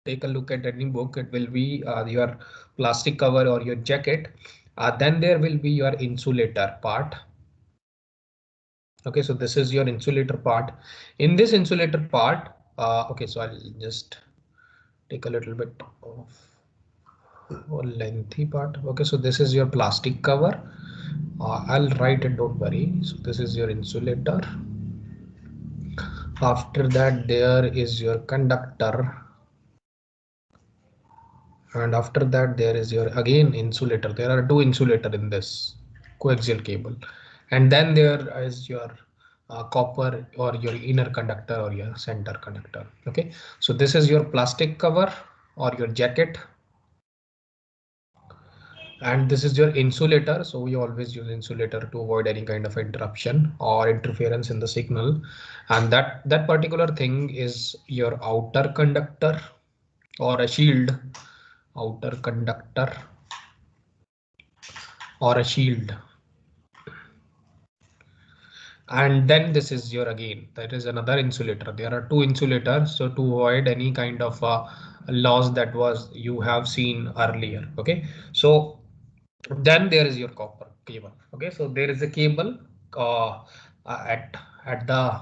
take a look at any book, it will be your plastic cover or your jacket. Then there will be your insulator part. Okay, so this is your insulator part. In this insulator part, okay, so I'll just take a little bit of lengthy part. Okay, so this is your plastic cover. I'll write it, don't worry. So this is your insulator. After that, there is your conductor. And after that, there is your again insulator. There are two insulator in this coaxial cable. And then there is your copper or your inner conductor or your center conductor. Okay, so this is your plastic cover or your jacket. And this is your insulator. So we always use insulator to avoid any kind of interruption or interference in the signal. And that particular thing is your outer conductor or a shield. Outer conductor or a shield. And then this is your again, that is another insulator. There are two insulators, so to avoid any kind of loss that was you have seen earlier. Okay, so then there is your copper cable. Okay, so there is a cable at the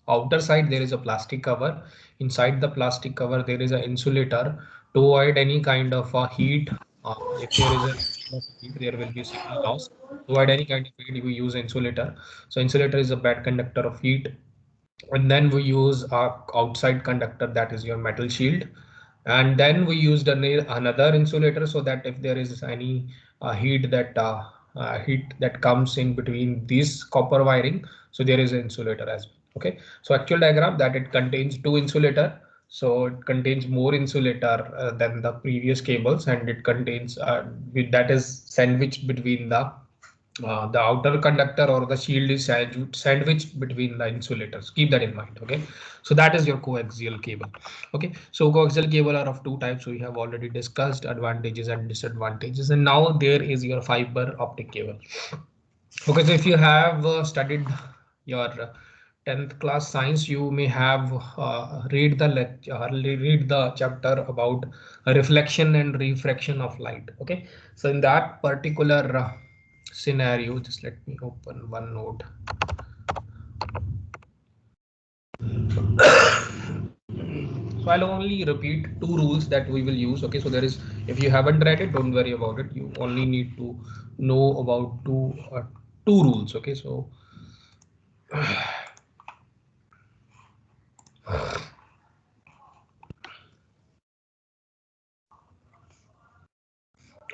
outer side. There is a plastic cover. Inside the plastic cover there is an insulator to avoid any kind of heat. If there is a heat, there will be signal loss. To avoid any kind of heat, we use insulator. So insulator is a bad conductor of heat. And then we use our outside conductor, that is your metal shield. And then we used another insulator so that if there is any heat that comes in between this copper wiring, so there is an insulator as well. Okay, so actual diagram that it contains two insulator. So it contains more insulator than the previous cables, and it contains that is sandwiched between the outer conductor or the shield is sandwiched between the insulators. Keep that in mind. Okay, so that is your coaxial cable. Okay, so coaxial cable are of two types. We have already discussed advantages and disadvantages, and now there is your fiber optic cable. Okay, so if you have studied your 10th class science, you may have read the chapter about reflection and refraction of light. Okay, so in that particular scenario, just let me open one note. So I'll only repeat two rules that we will use. Okay, so there is, if you haven't read it, don't worry about it. You only need to know about two rules. Okay, so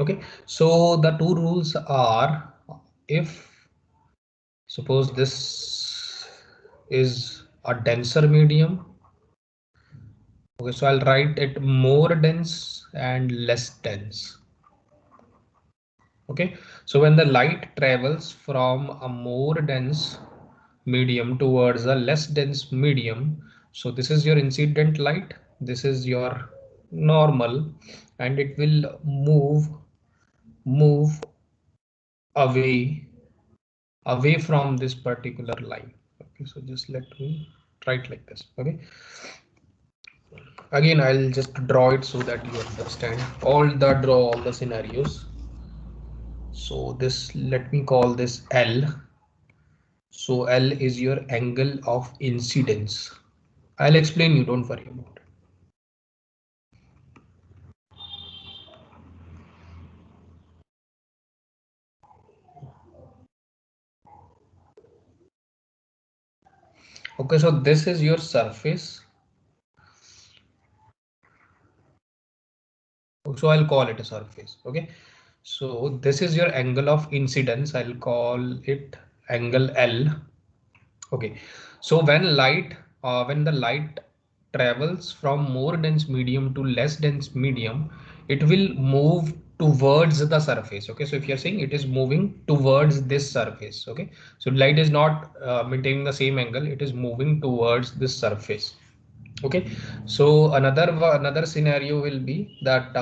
okay, so the two rules are, if suppose this is a denser medium. Okay, so I'll write it more dense and less dense. Okay, so when the light travels from a more dense medium towards a less dense medium, so this is your incident light, this is your normal, and it will move away from this particular line. Okay, so just let me write like this. Okay, again I'll just draw it so that you understand all the scenarios. So this, let me call this L. So L is your angle of incidence. I'll explain you, don't worry about it. Okay, so this is your surface. So I'll call it a surface. Okay, so this is your angle of incidence. I'll call it angle L. Okay, so when the light travels from more dense medium to less dense medium, it will move towards the surface. Okay, so if you're saying it is moving towards this surface, okay, so light is not maintaining the same angle, it is moving towards this surface. Okay, so another scenario will be that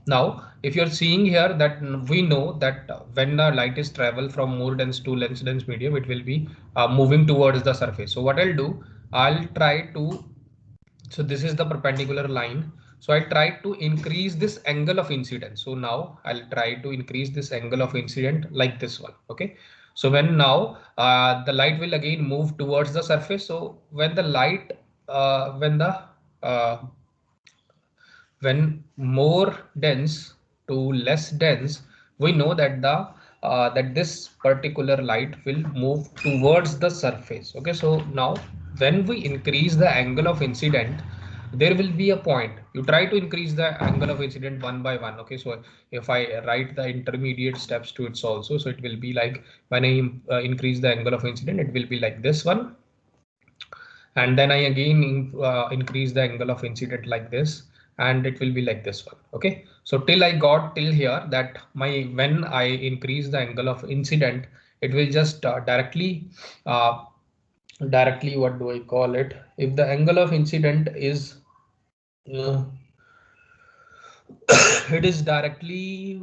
now if you're seeing here that we know that when the light is travel from more dense to less dense medium, it will be moving towards the surface. So what I'll do, I'll try to, so this is the perpendicular line. So I try to increase this angle of incidence. So now I'll try to increase this angle of incident like this one. Okay. So when now the light will again move towards the surface. So when the light, uh, when more dense to less dense, we know that that this particular light will move towards the surface. Okay, so now when we increase the angle of incident, there will be a point. You try to increase the angle of incident one by one. Okay, so if I write the intermediate steps to it also, so it will be like when I increase the angle of incident, it will be like this one, and then I again increase the angle of incident like this, and it will be like this one. Okay, so till I got till here that my when I increase the angle of incident, it will just uh, directly, what do I call it, if the angle of incident is uh, it is directly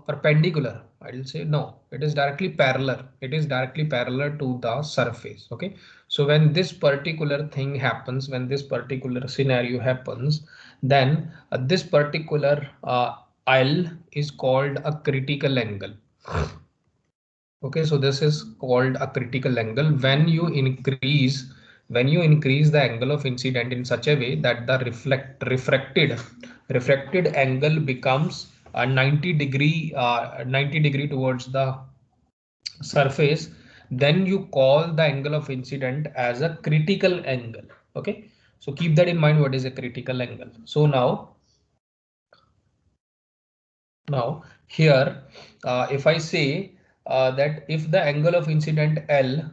perpendicular, I'll say. No, it is directly parallel. It is directly parallel to the surface. Okay, so when this particular thing happens, when this particular scenario happens, then this particular L is called a critical angle. Okay, so this is called a critical angle when you increase the angle of incident in such a way that the refracted angle becomes a 90 degree towards the surface, then you call the angle of incident as a critical angle. Okay, so keep that in mind, what is a critical angle. So now here, if I say that if the angle of incident L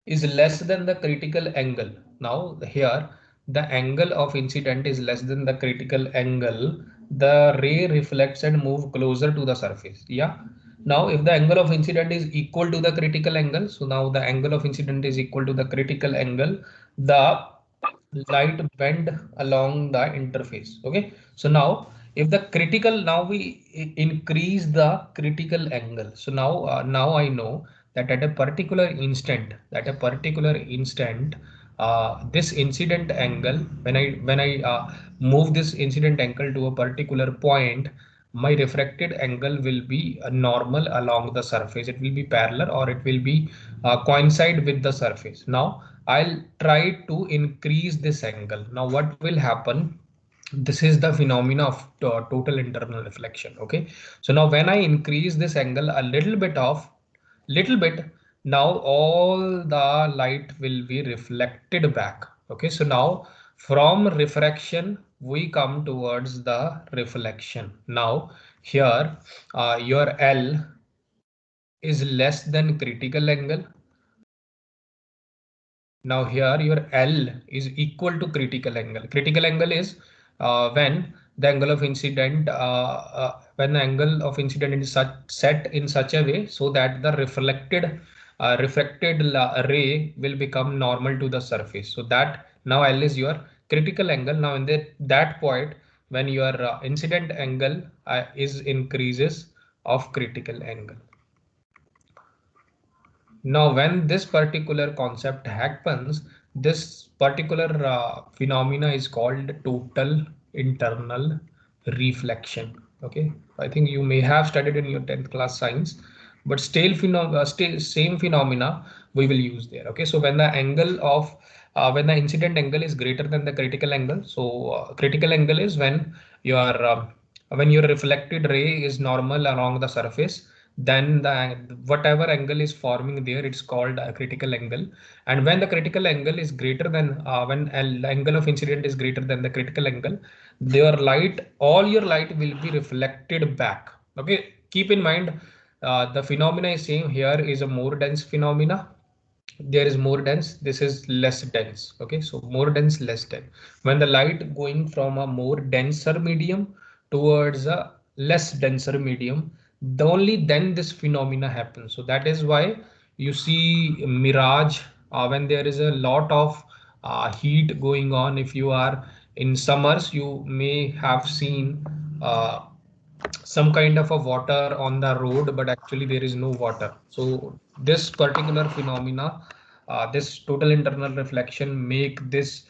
is less than the critical angle. Now here the angle of incident is less than the critical angle. The ray reflects and move closer to the surface. Yeah. Now if the angle of incident is equal to the critical angle, so now the angle of incident is equal to the critical angle, the light bend along the interface. Okay, so now if the critical, now we increase the critical angle. So now I know that at a particular instant, this incident angle, when I move this incident angle to a particular point, my refracted angle will be normal along the surface. It will be parallel, or it will be coincide with the surface. Now I'll try to increase this angle. Now what will happen? This is the phenomena of total internal reflection. Okay, so now when I increase this angle a little bit, now all the light will be reflected back. Okay, so now from refraction we come towards the reflection. Now here your L is less than critical angle. Now here your L is equal to critical angle. Critical angle is when the angle of incident, when the angle of incident is set in such a way so that the reflected ray will become normal to the surface. So that now L is your critical angle. Now in that point, when your incident angle is increases of critical angle. Now, when this particular concept happens, this particular phenomena is called total internal reflection. Okay, I think you may have studied in your 10th class science, but still same phenomena we will use there. Okay, so when the angle of when the incident angle is greater than the critical angle, so critical angle is when your reflected ray is normal along the surface, then the whatever angle is forming there, it's called a critical angle. And when the critical angle is greater than when angle of incident is greater than the critical angle, all your light will be reflected back. Okay, keep in mind the phenomena is same. Here is a more dense phenomena, there is more dense, this is less dense. Okay, so more dense, less dense. When the light going from a more denser medium towards a less denser medium, the only then this phenomena happens. So that is why you see mirage when there is a lot of heat going on. If you are in summers, you may have seen some kind of a water on the road, but actually there is no water. So this particular phenomena, this total internal reflection make this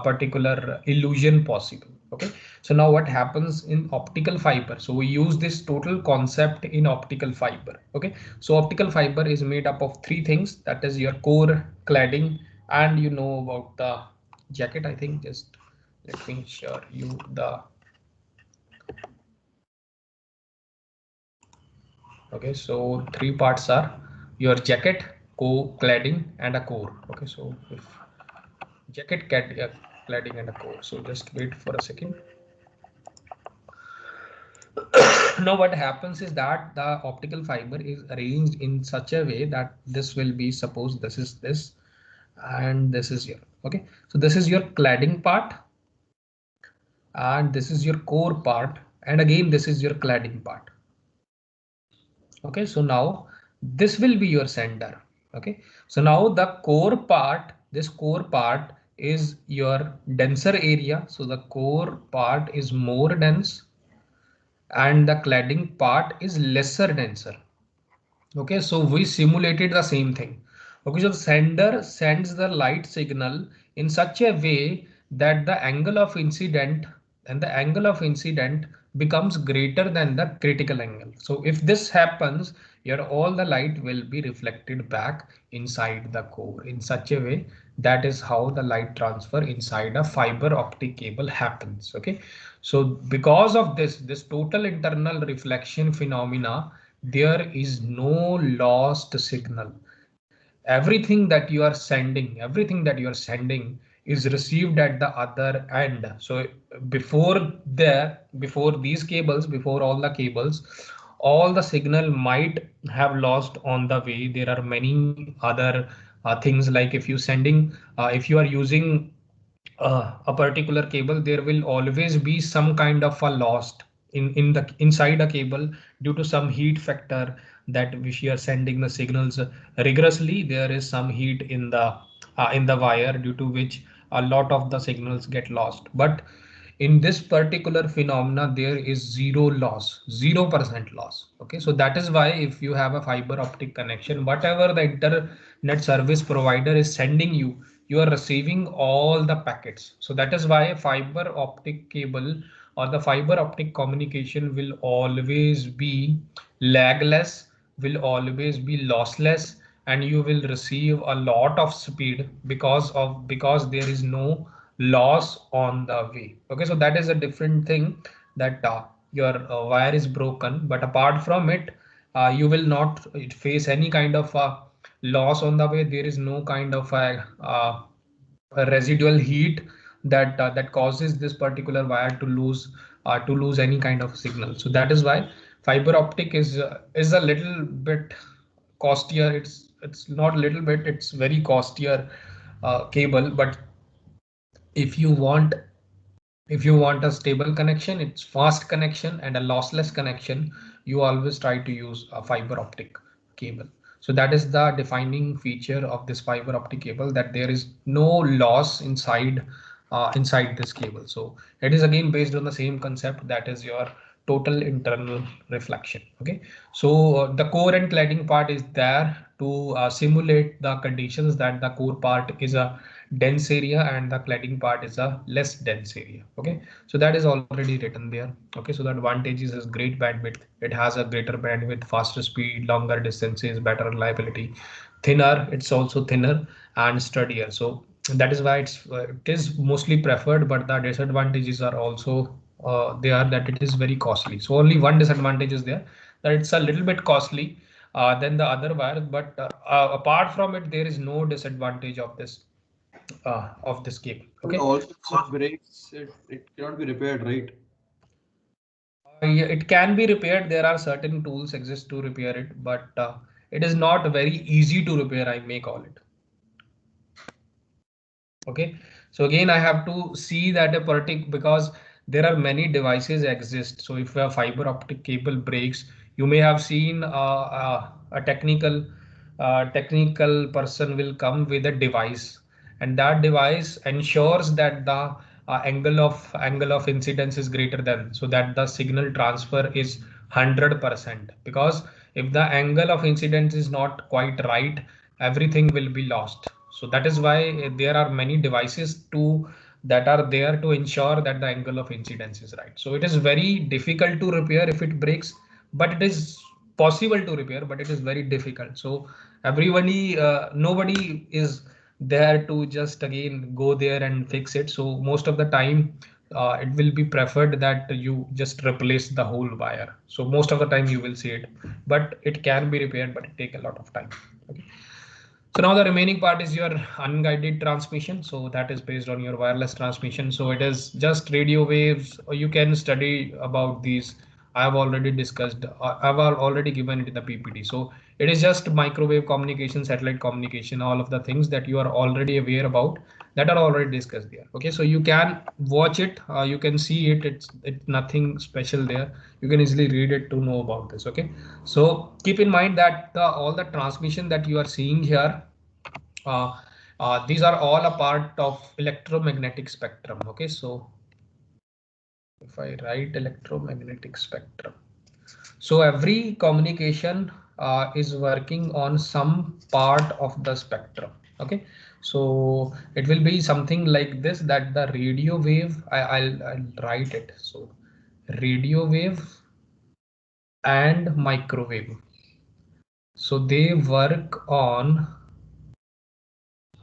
particular illusion possible. Okay, So now what happens in optical fiber? So we use this total concept in optical fiber. Okay, so optical fiber is made up of three things, that is your core, cladding, and you know about the jacket. I think just let me show you the. Okay, so three parts are your jacket, cladding, and a core. Okay, so if jacket, cladding, and a core. So just wait for a second. Now what happens is that the optical fiber is arranged in such a way that this will be, suppose this is this and this is your, okay, so this is your cladding part and this is your core part, and again this is your cladding part. Okay, so now this will be your sender. Okay, so now the core part, this core part is your denser area, so the core part is more dense and the cladding part is lesser denser. Okay, so we simulated the same thing. Okay, so the sender sends the light signal in such a way that the angle of incident and the angle of incident becomes greater than the critical angle. So if this happens, your all the light will be reflected back inside the core in such a way. That is how the light transfer inside a fiber optic cable happens. Okay, so because of this total internal reflection phenomena, there is no lost signal. Everything that you are sending is received at the other end. So before these cables, before all the cables, all the signal might have lost on the way. There are many other things, like if you are using a particular cable, there will always be some kind of a lost in the inside a cable due to some heat factor that which you are sending the signals rigorously. There is some heat in the wire, due to which a lot of the signals get lost. But in this particular phenomena, there is zero loss, 0% loss. Okay, so that is why if you have a fiber optic connection, whatever the internet service provider is sending you, you are receiving all the packets. So that is why fiber optic cable or the fiber optic communication will always be lagless, will always be lossless, and you will receive a lot of speed because there is no loss on the way. Okay, so that is a different thing, that your wire is broken, but apart from it, you will not face any kind of loss on the way. There is no kind of a residual heat that causes this particular wire to lose any kind of signal. So that is why fiber optic is a little bit costlier. It's not a little bit, it's very costlier cable. But if you want if you want a stable connection, it's fast connection and a lossless connection, you always try to use a fiber optic cable. So that is the defining feature of this fiber optic cable, that there is no loss inside this cable. So it is again based on the same concept, that is your total internal reflection. Okay, so the core and cladding part is there to simulate the conditions that the core part is a dense area and the cladding part is a less dense area. Okay, so that is already written there. Okay, so the advantages is great bandwidth, it has a greater bandwidth, faster speed, longer distances, better reliability, thinner, it's also thinner and sturdier. So that is why it is mostly preferred, but the disadvantages are also they are that it is very costly. So only one disadvantage is there, that it's a little bit costly than the other wires, but apart from it, there is no disadvantage of this cable. And Okay, also, so if it breaks, it cannot be repaired, right? yeah, it can be repaired. There are certain tools exist to repair it, but it is not very easy to repair, I may call it. Okay, so again I have to see that a particular, because there are many devices exist. So if a fiber optic cable breaks, you may have seen a technical person will come with a device, and that device ensures that the angle of incidence is greater than, so that the signal transfer is 100%. Because if the angle of incidence is not quite right, everything will be lost. So that is why there are many devices to that are there to ensure that the angle of incidence is right. So it is very difficult to repair if it breaks, but it is possible to repair, but it is very difficult. So everybody, nobody is there to just again go there and fix it. So most of the time, it will be preferred that you just replace the whole wire. So most of the time you will see it, but it can be repaired, but it take a lot of time. Okay. So now the remaining part is your unguided transmission. So that is based on your wireless transmission. So it is just radio waves, or you can study about these. I have already discussed, I've already given it in the PPT. So it is just microwave communication, satellite communication, all of the things that you are already aware about that are already discussed there. Okay, so you can watch it, you can see it. It's nothing special there. You can easily read it to know about this. Okay, so keep in mind that all the transmission that you are seeing here, uh, these are all a part of electromagnetic spectrum. Okay, so if I write electromagnetic spectrum, so every communication is working on some part of the spectrum. Okay, so it will be something like this, that the radio wave, I'll write it. So radio wave and microwave, so they work on,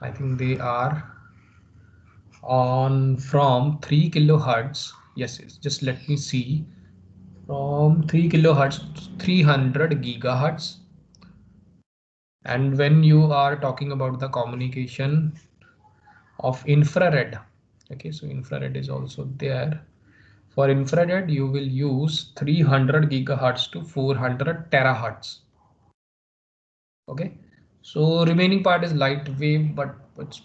I think they are on from 3 kilohertz. Yes, yes, just let me see. From 3 kilohertz to 300 gigahertz. And when you are talking about the communication of infrared, okay, so infrared is also there. For infrared, you will use 300 gigahertz to 400 terahertz. Okay, so remaining part is light wave, but it's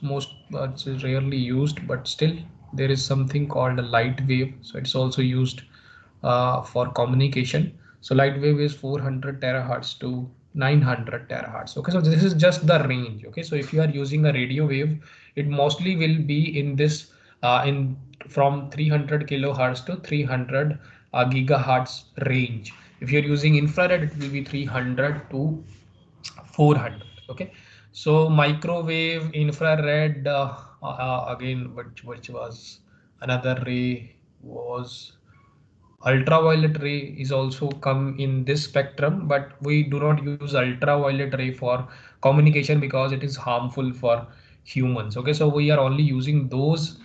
rarely used, but still there is something called a light wave, so it's also used for communication. So light wave is 400 terahertz to 900 terahertz. Okay, so this is just the range. Okay, so if you are using a radio wave, it mostly will be in this in from 300 kilohertz to 300 gigahertz range. If you're using infrared, it will be 300 to 400. Okay, so microwave, infrared, again, which was another ray, was ultraviolet ray is also come in this spectrum, but we do not use ultraviolet ray for communication because it is harmful for humans. Okay, so we are only using those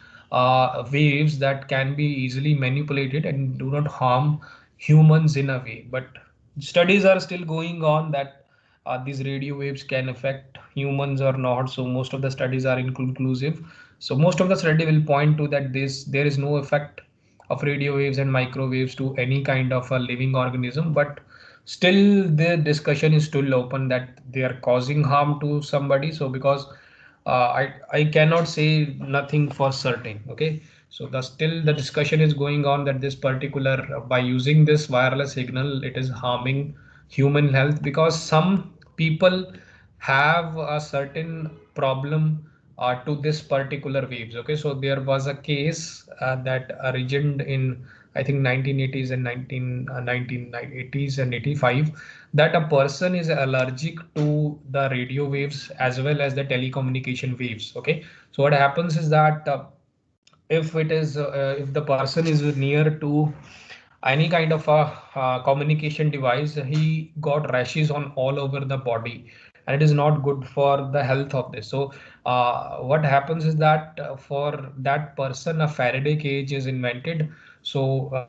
waves that can be easily manipulated and do not harm humans in a way. But studies are still going on that these radio waves can affect humans or not. So most of the studies are inconclusive. So most of the study will point to that there is no effect of radio waves and microwaves to any kind of a living organism, but still the discussion is still open that they are causing harm to somebody. So because I cannot say nothing for certain. Okay, so still the discussion is going on that this particular by using this wireless signal, it is harming human health because some people have a certain problem to this particular waves. Okay, so there was a case that originated in, I think, 1980s and 1980s and 85, that a person is allergic to the radio waves as well as the telecommunication waves. Okay, so what happens is that if the person is near to any kind of a communication device, he got rashes on all over the body, and it is not good for the health of this. So what happens is that for that person, a Faraday cage is invented. So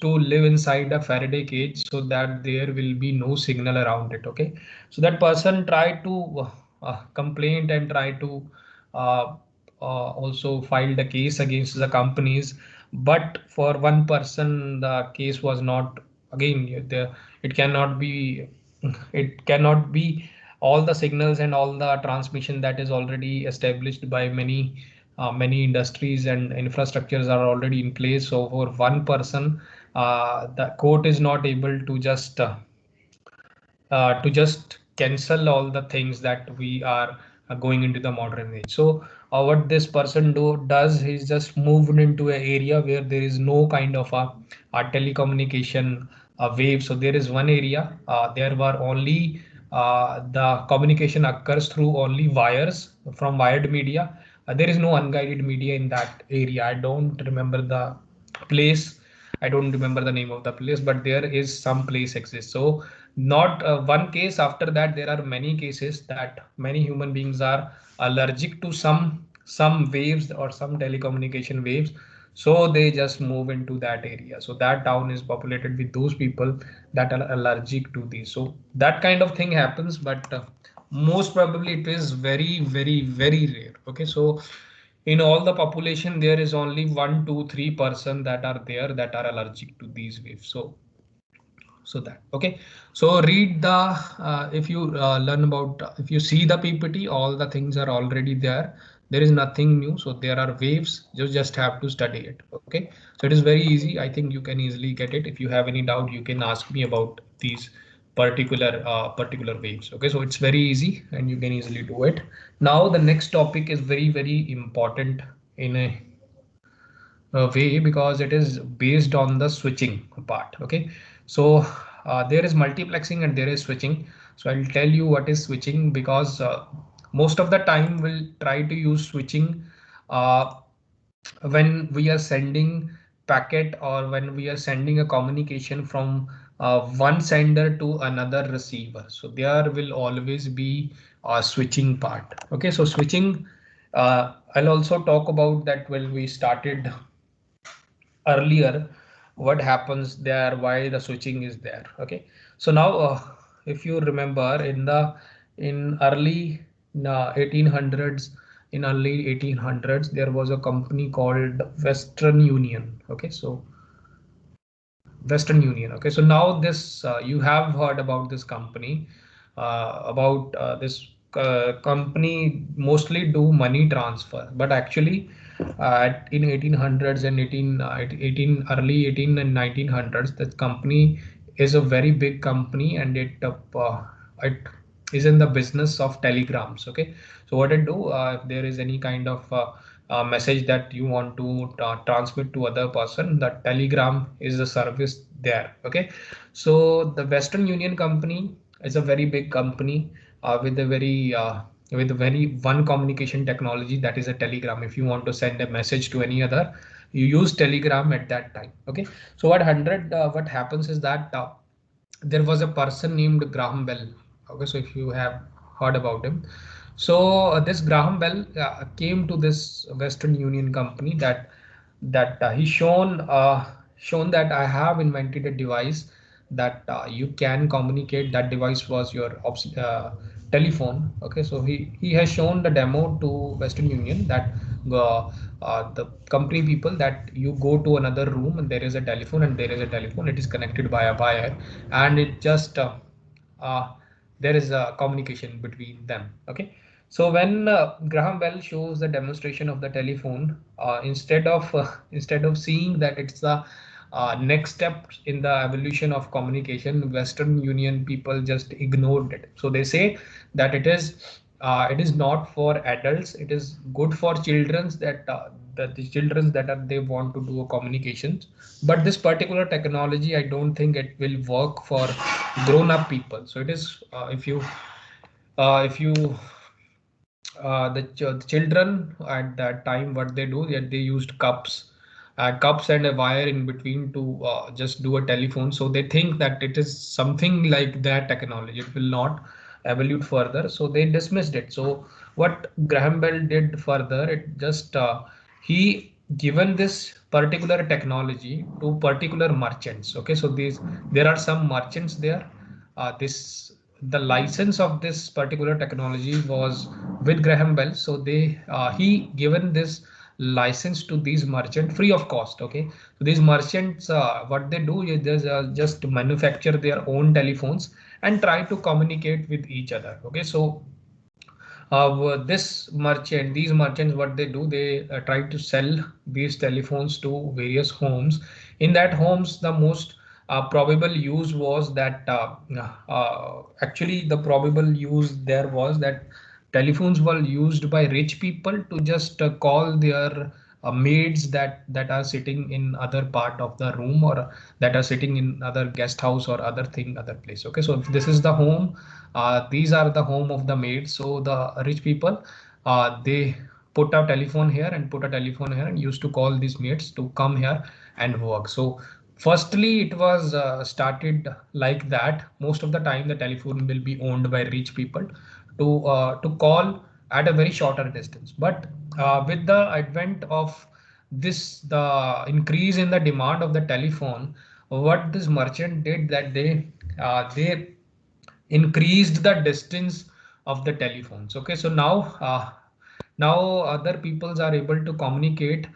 to live inside a Faraday cage so that there will be no signal around it. Okay, so that person tried to complain and try to uh, also filed a case against the companies, but for one person the case was not, again, it cannot be, it cannot be all the signals and all the transmission that is already established by many industries and infrastructures are already in place. So for one person, the court is not able to just cancel all the things that we are going into the modern age. So what this person does, he's just moved into an area where there is no kind of a telecommunication wave. So there is one area, there were only the communication occurs through only wires from wired media, There is no unguided media in that area. I don't remember the place. I don't remember the name of the place, but there is some place exists. So not one case. After that, there are many cases that many human beings are allergic to some waves or some telecommunication waves. So they just move into that area. So that town is populated with those people that are allergic to these. So that kind of thing happens, but most probably it is very, very, very rare. Okay, so in all the population, there is only 1, 2, 3% that are there that are allergic to these waves. So that okay. So read the if you learn about if you see the PPT, all the things are already there. There is nothing new. So there are waves. You just have to study it. Okay. So it is very easy. I think you can easily get it. If you have any doubt, you can ask me about these particular waves. Okay. So it's very easy and you can easily do it. Now the next topic is very, very important in a way because it is based on the switching part. Okay, so there is multiplexing and there is switching. So I'll tell you what is switching because most of the time we'll try to use switching uh, when we are sending packet or when we are sending a communication from one sender to another receiver. So there will always be a switching part. Okay, so switching, I'll also talk about that when we started earlier what happens there, why the switching is there. Okay, so now if you remember in early 1800s, in early 1800s there was a company called Western Union. Okay, so Western Union. Okay, so now this you have heard about this company, about this company mostly do money transfer, but actually in 1800s and 18 early 18 and 1900s, that company is a very big company and it is in the business of telegrams. Okay, so what it do, if there is any kind of message that you want to transmit to other person, that telegram is a service there. Okay, so the Western Union company is a very big company with a very one communication technology, that is a telegram. If you want to send a message to any other, you use telegram at that time. Okay, so what happens is that there was a person named Graham Bell. Okay, so if you have heard about him, so this Graham Bell came to this Western Union company that he shown that I have invented a device that you can communicate. That device was your telephone. Okay, so he has shown the demo to Western Union that the company people, that you go to another room and there is a telephone and there is a telephone. It is connected by a wire and it just uh, there is a communication between them. Okay, so when Graham Bell shows the demonstration of the telephone, instead of seeing that it's the next step in the evolution of communication, Western Union people just ignored it. So they say that it is not for adults. It is good for childrens, that the children that are they want to do a communications. But this particular technology, I don't think it will work for grown-up people. So it is if you the children at that time, what they do, that they used cups and a wire in between to just do a telephone. So they think that it is something like that technology, it will not evolve further, so they dismissed it. So what Graham Bell did further, it just he given this particular technology to particular merchants. Okay, so these there are some merchants there. This the license of this particular technology was with Graham Bell. So he given this license to these merchants free of cost. Okay, so these merchants, what they do is just manufacture their own telephones and try to communicate with each other. Okay, so these merchants, what they do, they try to sell these telephones to various homes. In that homes, the most probable use was that actually the probable use there was that telephones were used by rich people to just call their maids that are sitting in other part of the room, or that are sitting in other guest house or other place. Okay, so if this is the home, these are the home of the maids. So the rich people, they put a telephone here and put a telephone here and used to call these mates to come here and work. So firstly, it was started like that. Most of the time, the telephone will be owned by rich people to call at a very shorter distance. But with the advent of this, the increase in the demand of the telephone, what this merchant did that they increased the distance of the telephones. Okay, so now other peoples are able to communicate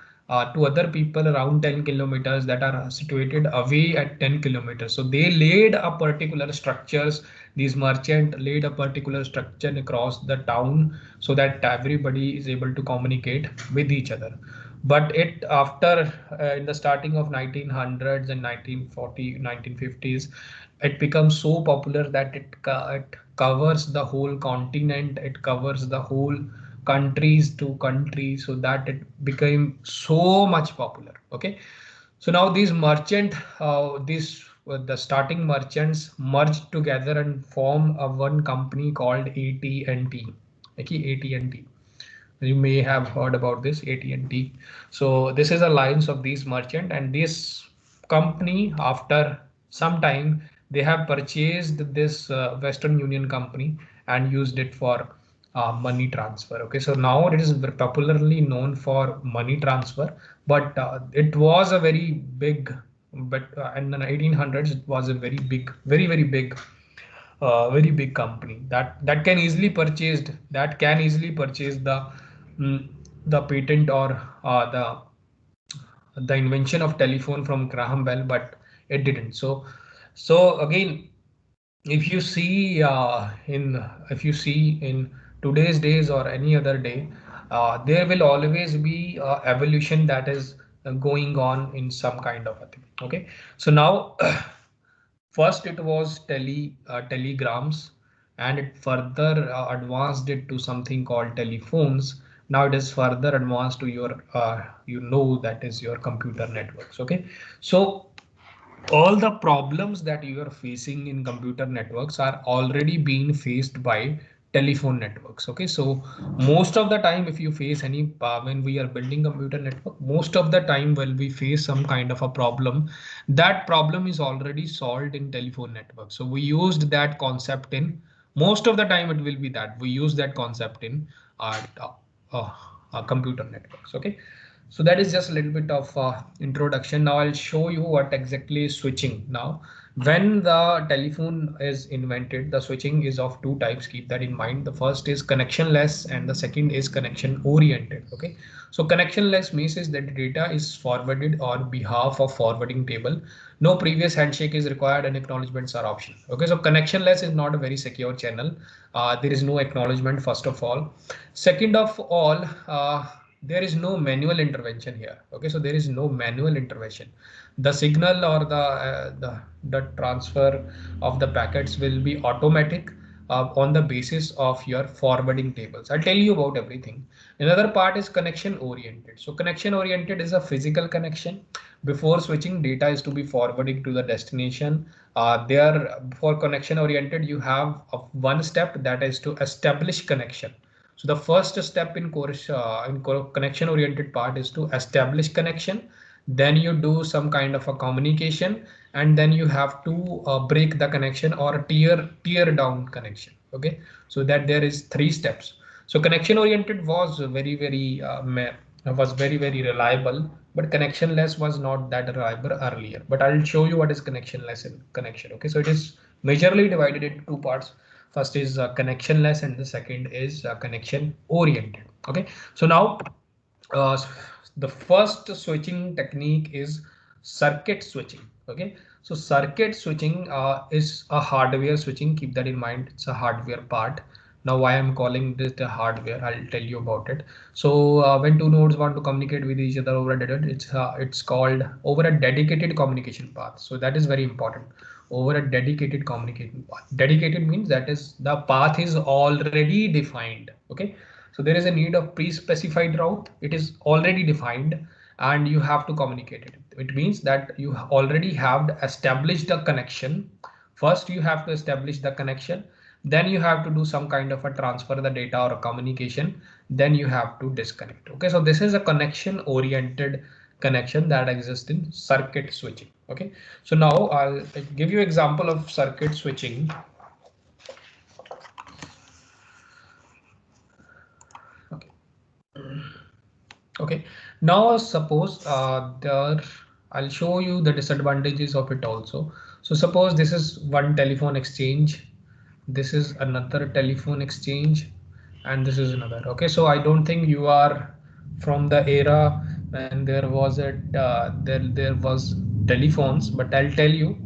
to other people around 10 kilometers that are situated away at 10 kilometers. So they laid a particular structures. These merchant laid a particular structure across the town so that everybody is able to communicate with each other. But it after in the starting of 1900s and 1940 1950s, it becomes so popular that it covers the whole continent, it covers the whole countries to countries, so that it became so much popular. Okay, so now these the starting merchants merged together and form a one company called AT&T. Okay, AT&T, you may have heard about this AT&T. So this is a lines of these merchant, and this company after some time they have purchased this Western Union company and used it for money transfer. Okay, so now it is popularly known for money transfer, but it was a very big, but in the 1800s it was a very big, very big, very big company that can easily purchase mm, the patent or the invention of telephone from Graham Bell, but it didn't. So again, if you see if you see in today's days or any other day, there will always be evolution that is going on in some kind of a thing. Okay, so now first it was telegrams, and it further advanced it to something called telephones. Now it is further advanced to your that is your computer networks. Okay, so all the problems that you are facing in computer networks are already being faced by telephone networks. Okay, so most of the time if you face any when we are building computer network, most of the time when we face some kind of a problem, that problem is already solved in telephone network. So we used that concept in most of the time, it will be that we use that concept in our computer networks. Okay, so that is just a little bit of introduction. Now I'll show you what exactly is switching. Now, when the telephone is invented, the switching is of two types. Keep that in mind. The first is connectionless and the second is connection oriented. Okay, so connectionless means is that data is forwarded on behalf of forwarding table. No previous handshake is required and acknowledgements are optional. Okay, so connectionless is not a very secure channel. There is no acknowledgement first of all. Second of all, there is no manual intervention here. Okay, so there is no manual intervention. The signal or the transfer of the packets will be automatic on the basis of your forwarding tables. I'll tell you about everything. Another part is connection oriented. So connection oriented is a physical connection. Before switching, data is to be forwarding to the destination. There for connection oriented, you have one step, that is to establish connection. So the first step in course connection oriented part is to establish connection. Then you do some kind of a communication, and then you have to break the connection or tear down connection. Okay, so that there is three steps. So connection oriented was very reliable, but connectionless was not that reliable earlier. But I'll show you what is connectionless and connection. Okay, so it is majorly divided into two parts. First is connectionless and the second is connection oriented. Okay, so now uh, the first switching technique is circuit switching. Okay, so circuit switching is a hardware switching. Keep that in mind, it's a hardware part. Now why I'm calling this the hardware, I'll tell you about it. So when two nodes want to communicate with each other over a it's called over a dedicated communication path. So that is very important. Over a dedicated communication path. Dedicated means that is the path is already defined. Okay, so there is a need of pre-specified route. It is already defined and you have to communicate it. It means that you already have established a connection. First, you have to establish the connection. then you have to do some kind of a transfer the data or a communication, then you have to disconnect. Okay, so this is a connection oriented connection that exists in circuit switching. Okay, so now I'll give you example of circuit switching. Okay. Okay, now suppose I'll show you the disadvantages of it also. So suppose this is one telephone exchange, this is another telephone exchange, and this is another. Okay, so I don't think you are from the era when there was telephones, but I'll tell you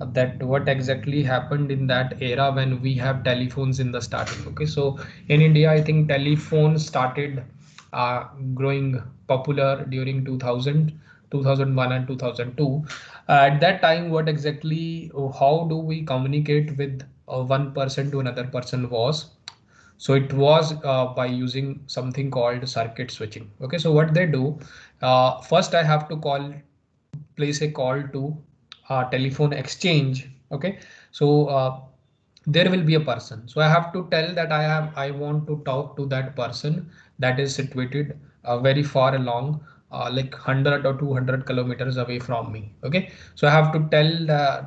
that what exactly happened in that era when we have telephones in the starting. Okay, so in India, I think telephones started growing popular during 2000, 2001 and 2002. At that time, what exactly, how do we communicate with one person to another person was, so it was by using something called circuit switching. Okay, so what they do, first I have to place a call to telephone exchange. Okay, so there will be a person, so I have to tell that I want to talk to that person that is situated very far along, like 100 or 200 kilometers away from me. Okay, so I have to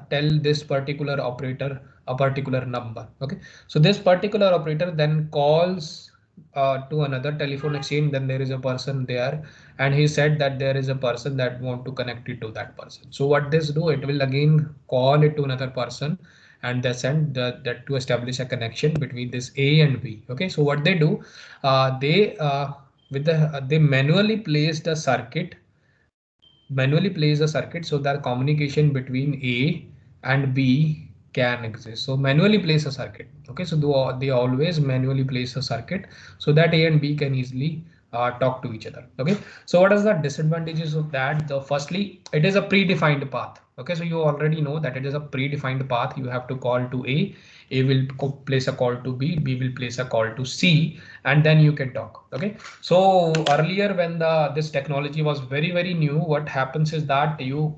tell this particular operator a particular number. Okay, so this particular operator then calls to another telephone exchange, then there is a person there, and he said that there is a person that want to connect it to that person. So what this do, it will again call it to another person, and they send that to establish a connection between this A and B. Okay, so what they do, they with the they manually place a circuit so that communication between A and B can exist. So manually place a circuit. Okay, so they always manually place a circuit so that A and B can easily talk to each other. Okay, so what are the disadvantages of that? The firstly, it is a predefined path. Okay, so you already know that it is a predefined path. You have to call to A will place a call to B will place a call to C, and then you can talk. Okay, so earlier when this technology was very new, what happens is that you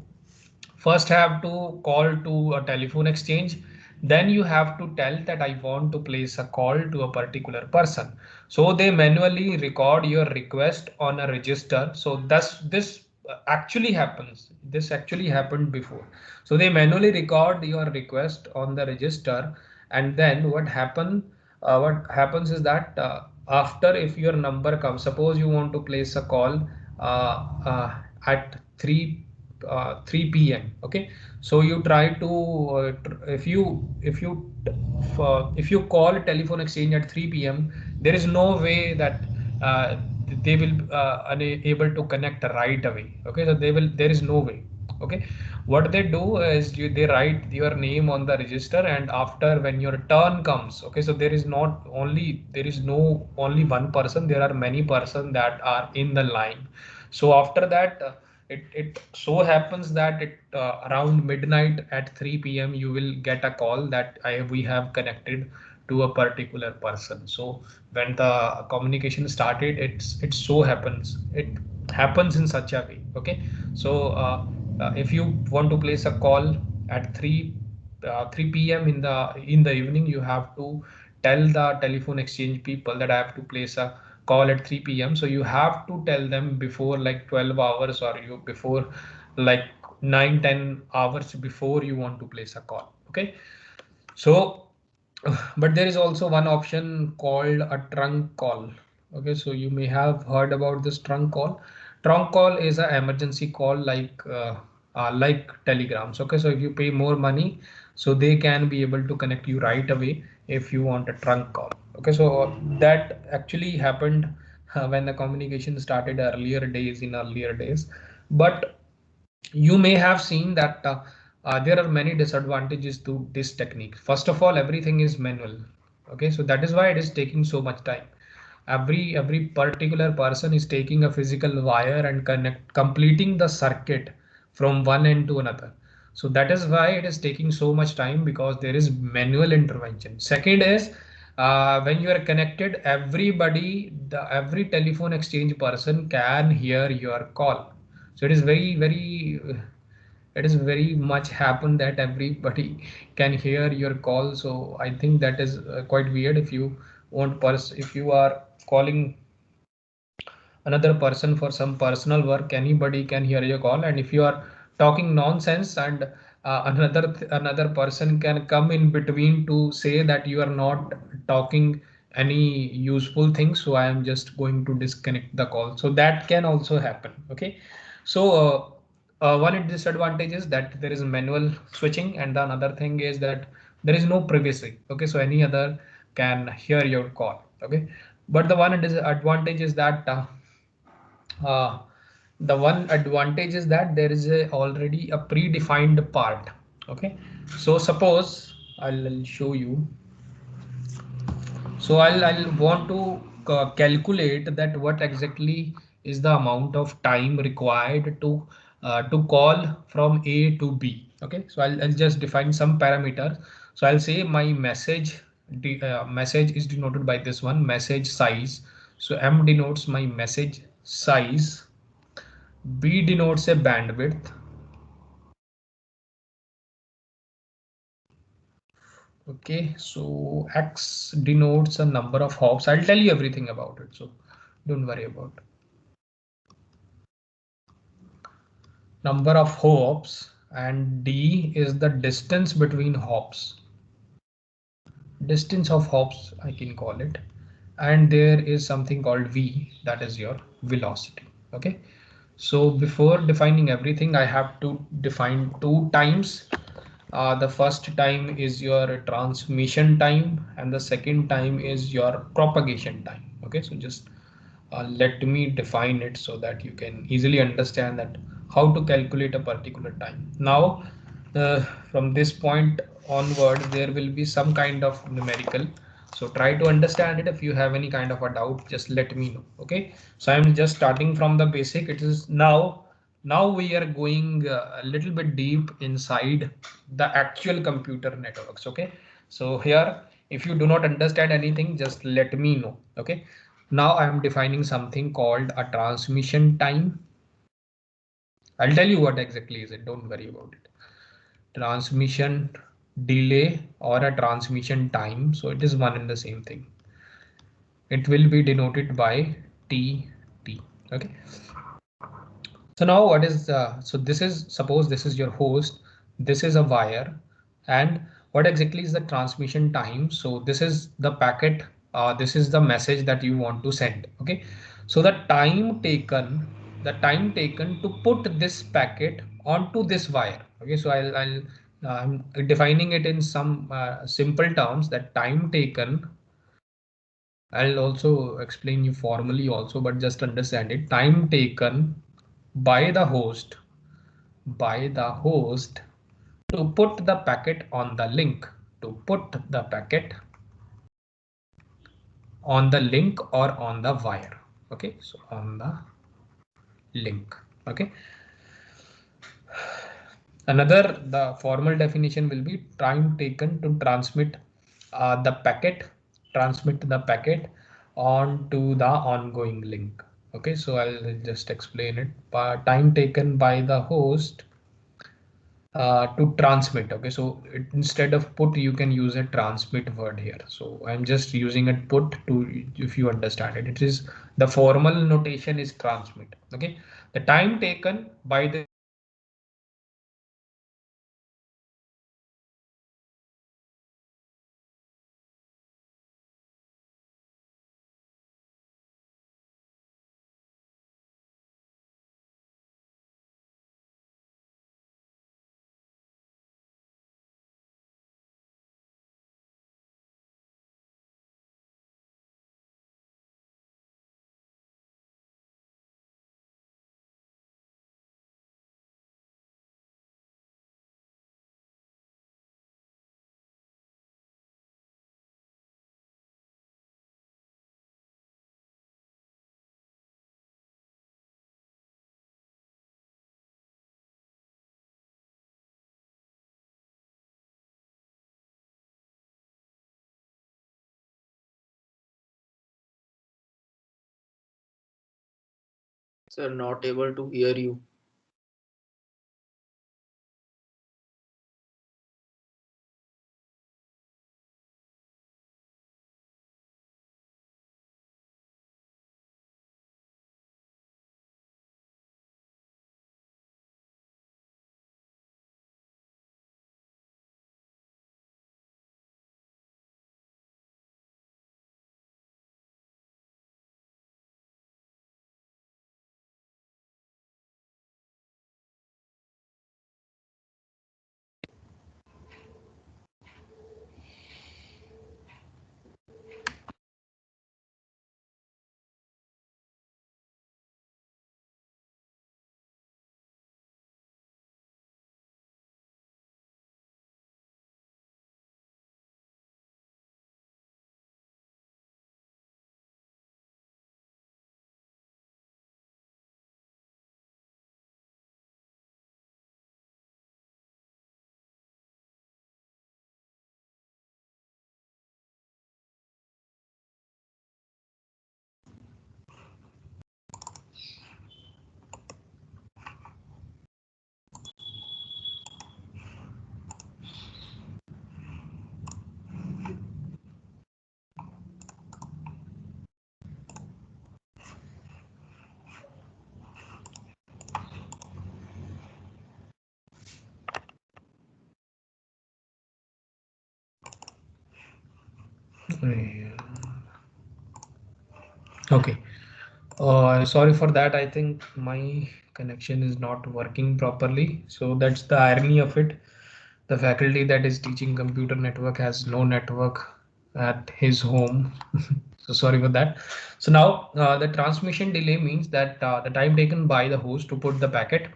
first have to call to a telephone exchange, then you have to tell that I want to place a call to a particular person, so they manually record your request on a register. So thus this actually happens, this actually happened before. So they manually record your request on the register, and then what happens is that after, if your number comes, suppose you want to place a call at 3 p.m. Okay, so you try to if you call telephone exchange at 3 p.m., there is no way that uh, they will unable to connect right away. Okay, so there is no way. Okay, what they do is they write your name on the register, and after when your turn comes, okay, so there is no only one person, there are many person that are in the line. So after that, it so happens that around midnight at 3 p.m. you will get a call that we have connected to a particular person. So when the communication started, it so happens, it happens in such a way. Okay, so if you want to place a call at 3 p.m. in the evening, you have to tell the telephone exchange people that I have to place a call at 3 p.m. So you have to tell them before like 12 hours, or you before like 9-10 hours before you want to place a call. Okay, so but there is also one option called a trunk call. Okay, so you may have heard about this trunk call. Trunk call is an emergency call like telegrams. Okay, so if you pay more money, so they can be able to connect you right away if you want a trunk call. Okay, so that actually happened when the communication started earlier days. But you may have seen that there are many disadvantages to this technique. First of all, everything is manual. Okay, so that is why it is taking so much time. Every particular person is taking a physical wire and completing the circuit from one end to another. So that is why it is taking so much time, because there is manual intervention. Second is when you are connected, every telephone exchange person can hear your call. So it is very it is very much happen that everybody can hear your call. So I think that is quite weird. If you if you are calling another person for some personal work, anybody can hear your call. And if you are talking nonsense and another person can come in between to say that you are not talking any useful things, so I am just going to disconnect the call. So that can also happen. Okay. So one disadvantage is that there is manual switching, and the another thing is that there is no privacy. Okay, so any other can hear your call. Okay, but the one disadvantage is that uh, the one advantage is that there is already a predefined part. Okay, so suppose I'll show you. So I'll want to calculate that what exactly is the amount of time required to call from A to B. Okay, so I'll just define some parameters. So I'll say my message is denoted by this one, message size. So M denotes my message size, B denotes a bandwidth. Okay, so X denotes a number of hops. I'll tell you everything about it, so don't worry about number of hops, and D is the distance between hops. Distance of hops, I can call it. And there is something called V, that is your velocity. Okay, so before defining everything, I have to define two times. The first time is your transmission time, and the second time is your propagation time. Okay, so just let me define it so that you can easily understand that how to calculate a particular time. Now, from this point onward, there will be some kind of numerical. So try to understand it. If you have any kind of a doubt, just let me know. Okay. So I'm just starting from the basic. It is now we are going a little bit deep inside the actual computer networks. Okay. So here, if you do not understand anything, just let me know. Okay. Now I am defining something called a transmission time. I'll tell you what exactly is it. Don't worry about it. Transmission delay or a transmission time. So it is one and the same thing. It will be denoted by TT. Okay. So now what is so this is, suppose this is your host, this is a wire, and what exactly is the transmission time? So this is the packet, this is the message that you want to send. Okay, so the time taken to put this packet onto this wire. Okay, so I'm defining it in some simple terms, that time taken. I'll also explain you formally also, but just understand it. Time taken by the host by the host to put the packet on the link, to put the packet on the link or on the wire. Okay, so on the link. Okay, another, the formal definition will be time taken to transmit the packet, transmit the packet onto the ongoing link. Okay, so I'll just explain it. Time taken by the host to transmit. Okay, so instead of put, you can use a transmit word here. So I'm just using it put to, if you understand it, it is the formal notation is transmit. Okay, the time taken by the Sir, not able to hear you. Okay. Sorry for that. I think my connection is not working properly. So that's the irony of it. The faculty that is teaching computer network has no network at his home. So sorry for that. So now the transmission delay means that the time taken by the host to put the packet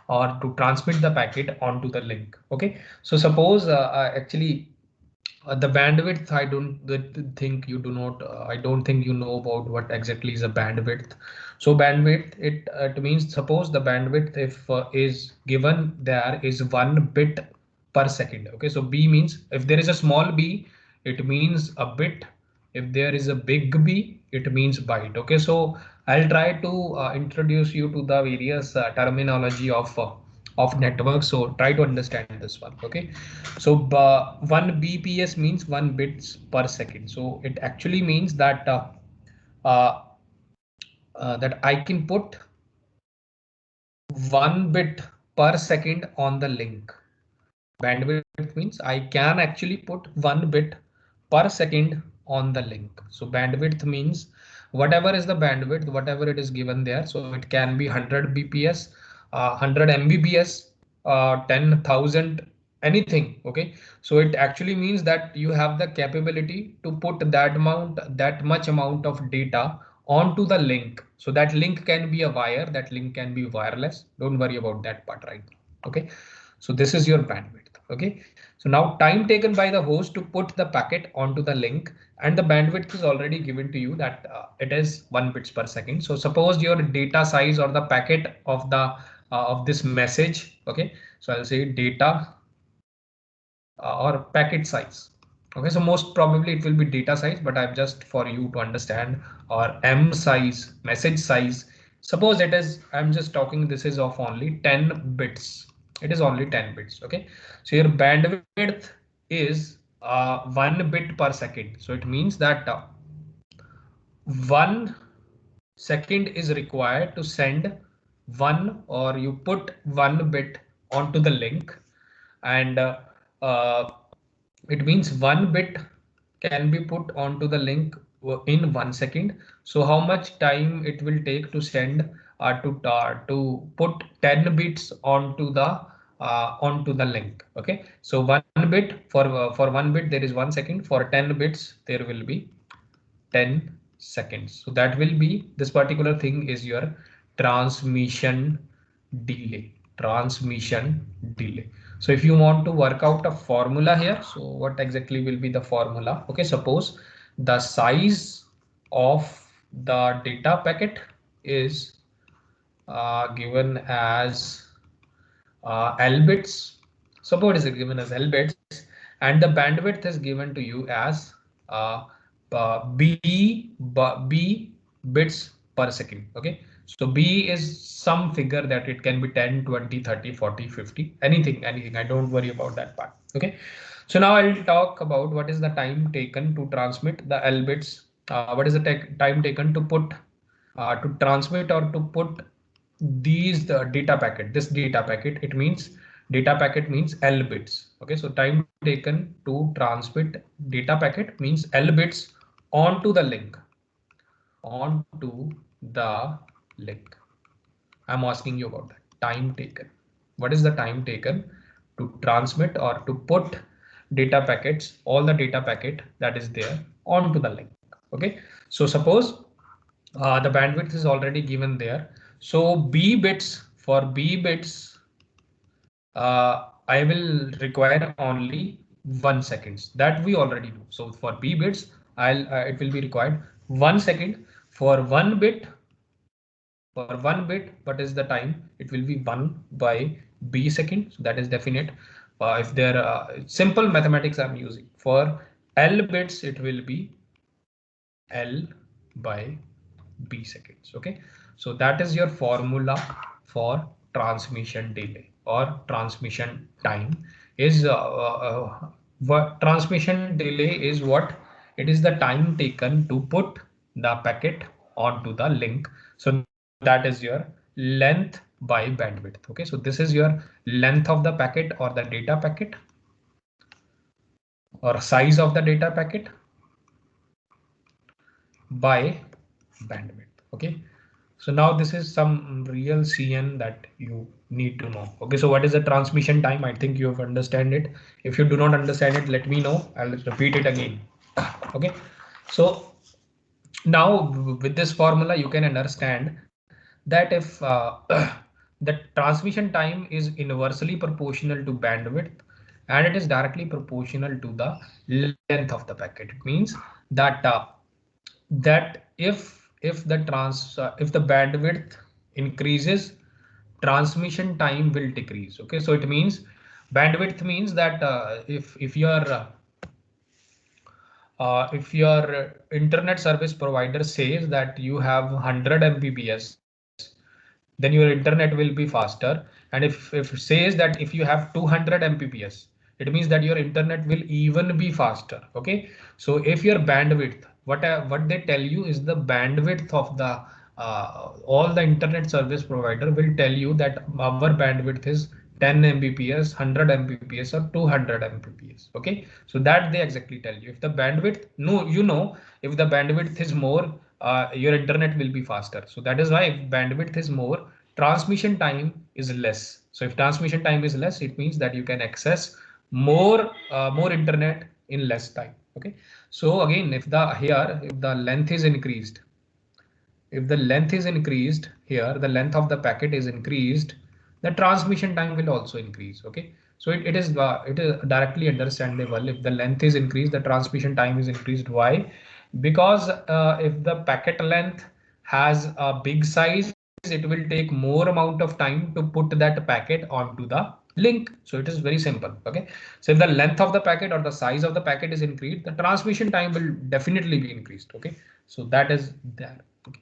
or to transmit the packet onto the link. Okay. So suppose actually the bandwidth, I don't think you do not, I don't think you know about what exactly is a bandwidth. So bandwidth, it means suppose the bandwidth if is given there is 1 bit per second. Okay, so B means if there is a small b, it means a bit. If there is a big B, it means byte. Okay, so I'll try to introduce you to the various terminology of network. So try to understand this one. Okay, so 1 bps means 1 bits per second. So it actually means that uh, that I can put 1 bit per second on the link. Bandwidth means I can actually put 1 bit per second on the link. So bandwidth means whatever is the bandwidth, whatever it is given there. So it can be 100 bps, 100 mbps, 10,000, anything. Okay. So it actually means that you have the capability to put that much amount of data onto the link. So that link can be a wire, that link can be wireless. Don't worry about that part right now. Okay. So this is your bandwidth. Okay. So now time taken by the host to put the packet onto the link, and the bandwidth is already given to you that it is 1 bits per second. So suppose your data size or the packet of the of this message. Okay. So I'll say data or packet size. Okay, so most probably it will be data size, but I'm just for you to understand, or M size, message size. Suppose it is, I'm just talking, this is of only 10 bits. It is only 10 bits. Okay, so your bandwidth is 1 bit per second. So it means that 1 second is required to send one, or you put 1 bit onto the link, and uh, it means 1 bit can be put onto the link in 1 second. So how much time it will take to send to put 10 bits onto the link. Okay, so 1 bit for 1 bit there is 1 second. For 10 bits there will be 10 seconds. So that will be, this particular thing is your transmission delay. Transmission delay. So if you want to work out a formula here, so what exactly will be the formula? Okay, suppose the size of the data packet is given as L bits. Suppose it is given as L bits, and the bandwidth is given to you as uh, B bits per second. Okay, so B is some figure that it can be 10, 20, 30, 40, 50, anything. I don't worry about that part. Okay, so now I'll talk about what is the time taken to transmit the L bits. What is the time taken to put to transmit or to put these data packet, this data packet, it means data packet means L bits. Okay, so time taken to transmit data packet means L bits onto the link, onto the link. I'm asking you about that time taken. What is the time taken to transmit or to put data packets, all the data packet that is there onto the link? Okay, so suppose the bandwidth is already given there. So B bits, for B bits, I will require only 1 seconds, that we already know. So for B bits, it will be required 1 second. For 1 bit, what is the time? It will be 1 by B second. So that is definite. If there simple mathematics I'm using, for L bits, it will be L by B seconds. Okay, so that is your formula for transmission delay or transmission time. Is what transmission delay is? What it is, the time taken to put the packet onto the link. So that is your length by bandwidth. Okay, so this is your length of the packet or the data packet or size of the data packet. by bandwidth. Okay. So now this is some real CN that you need to know. Okay, so what is the transmission time? I think you have understand it. If you do not understand it, let me know. I'll repeat it again. Okay, so now with this formula, you can understand that if the transmission time is inversely proportional to bandwidth and it is directly proportional to the length of the packet. It means that if the bandwidth increases, transmission time will decrease. Okay, so it means bandwidth means that if your internet service provider says that you have 100 Mbps, then your internet will be faster. And if it says that if you have 200 Mbps, it means that your internet will even be faster. Okay, so if your bandwidth, what they tell you is the bandwidth of the all the internet service provider will tell you that our bandwidth is 10 Mbps, 100 Mbps, or 200 Mbps. Okay, so that they exactly tell you. If the bandwidth, no, if the bandwidth is more, your internet will be faster. So that is why if bandwidth is more, transmission time is less. So if transmission time is less, it means that you can access more internet in less time. Okay, so again, if the length is increased, if the length is increased here, the length of the packet is increased, the transmission time will also increase. Okay, so it is directly understandable. If the length is increased, the transmission time is increased. Why? Because if the packet length has a big size, it will take more amount of time to put that packet onto the link. So it is very simple. Okay, so if the length of the packet or the size of the packet is increased, the transmission time will definitely be increased. Okay, so that is there. Okay,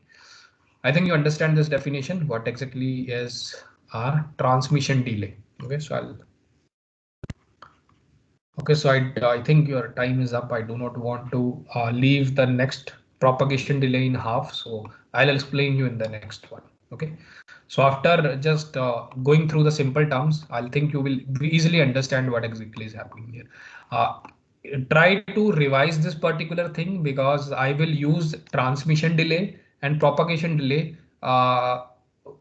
I think you understand this definition, what exactly is our transmission delay. Okay, so I think your time is up. I do not want to leave the next propagation delay in half, so I'll explain you in the next one. Okay, so after just going through the simple terms, I'll think you will easily understand what exactly is happening here. Uh, Try to revise this particular thing because I will use transmission delay and propagation delay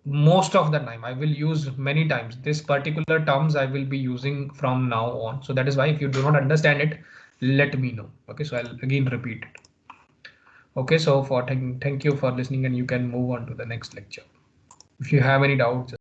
most of the time. I will use many times this particular terms I will be using from now on. So that is why if you do not understand it, let me know. Okay, so I'll again repeat it. Okay, so thank you for listening, and you can move on to the next lecture. If you have any doubts,